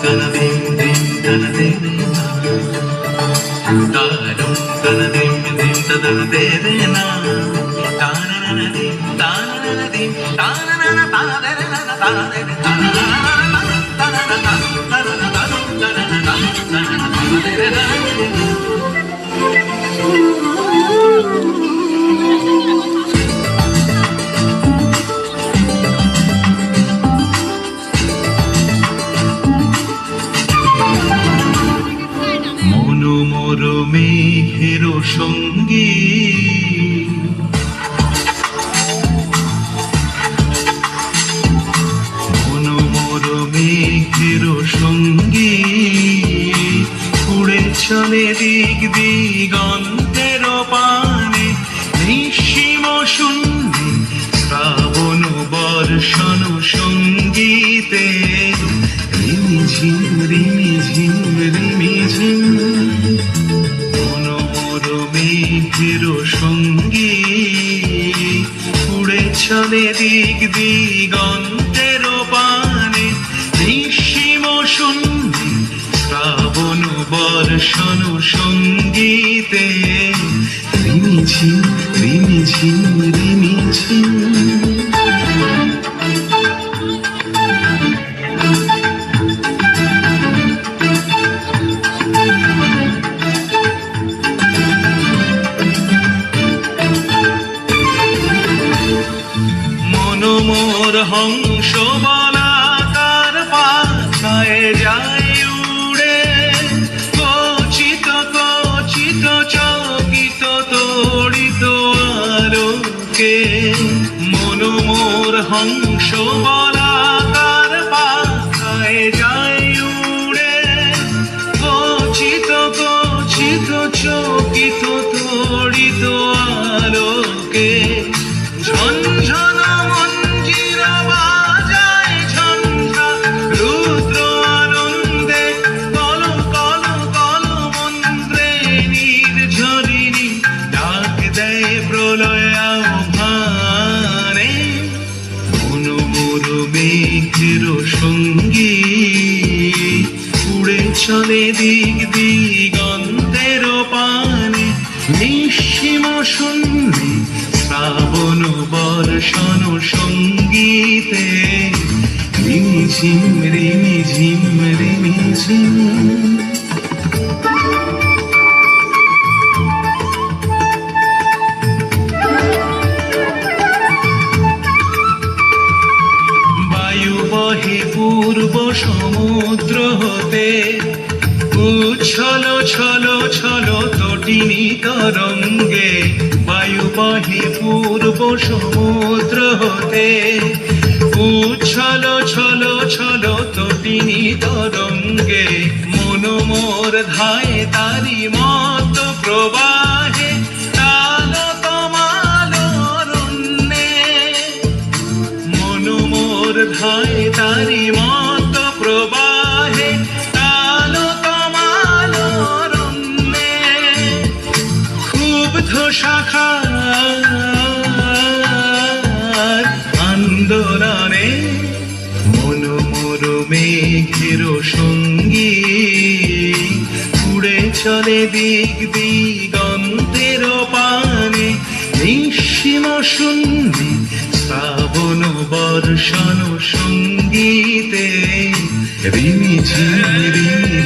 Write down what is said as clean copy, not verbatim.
tana dim dim tana dim tarum tana dim dim tana dim na tana na dim tana na dim tana na tana de na tana de tana na tana na tana na tana na de na মনোমর মেঘের সঙ্গী মনোমর মেঘের সঙ্গী উড়ে চলে দিক দিগন্তের পানে নিঃসীম শূন্যে শ্রাবণ বর্ষণ সঙ্গীতে রিমিঝিম রিমিঝিম রিমিঝিম মনোমর মেঘের সঙ্গী উড়ে চলে দিক দিগন্তের পানে নিঃসীম শূন্যে শ্রাবণ বর্ষণ সঙ্গীতে রিমিঝিম রিমিঝিম রিমিঝিম মনোমর হংস বলাকার পাখায় যায় উড়ে কচিত কচিত চকিত তড়িত আলোকে মনোমর হংস বলাকার পাখায় যায় উড়ে কচিত কচিত চকিত তড়িত আলোকে ঝনঝন মঞ্জির বাজায় ঝঞ্ঝা রুদ্র আনন্দে কল কল কল মন্ত্রে নির্ঝরিণী ডাক দেয় প্রলয় আহ্বানে মনোমর মেঘের সঙ্গী উড়ে চলে দিক দিগন্তের পানে নিঃসীম শূন্যে শ্রাবণ বর্ষণ সঙ্গীতে রিমিঝিম রিমিঝিম রিমিঝিম বায়ু বহে পূর্ব সমুদ্র হতে উচ্ছল ছল ছল তটিনী তরঙ্গে বায়ু বহে পূর্ব সমুদ্র হতে উচ্ছল ছল ছল তটিনী তরঙ্গে মনোমর ধায় তারি মত প্রবাহে তাল তমাল অরণ্যে মনোমর ধায় তারি মত প্রবাহে তাল তমাল অরণ্যে ক্ষুব্ধ শাখার আন্দোলনে মনোমর মেঘের সঙ্গী উড়ে চলে দিক দিগন্তের পানে নিঃসীম শূন্যে শ্রাবণ বর্ষণ সঙ্গীতে রিমিঝিম রিমি